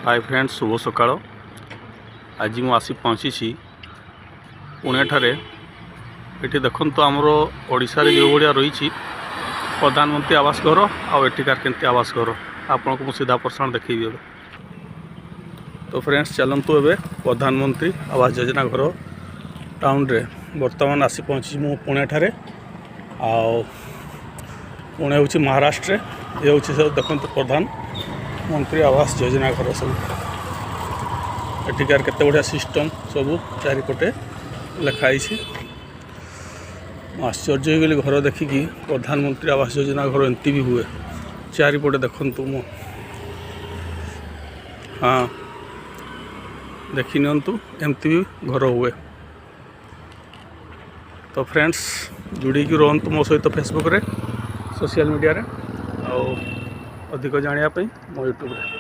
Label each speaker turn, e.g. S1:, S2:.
S1: Hi friends, शुभ सकाळ। आज मु आसी पहुँची पुणे ठारे। ये देखो तो आमर ओडिशा रे जो भाया रही प्रधानमंत्री आवास घर आठिकार केमती आवास घर आपन को सीधा प्रसारण देखी। तो फ्रेंड्स चलतु ए प्रधानमंत्री आवास योजना घर टाउन रे बर्तमान आसी पहुँची मु पुणे ठारे। पुणे हूँ महाराष्ट्र। ये हूँ सब देखते प्रधानमंत्री आवास योजना घर सब एटिकार केते बढ़िया सिस्टम सब चारिपटे लिखाई। आश्चर्य हो गली घर देखिकी। प्रधानमंत्री आवास योजना घर एमती भी हुए चारिपटे देखु मो। हाँ देखी नियंतु एमती भी घर हुए। तो फ्रेंड्स जुड़ी रुहतु मो सहित फेसबुक रे सोशल मीडिया रे अधिक जानापी मो यूट्यूब रे।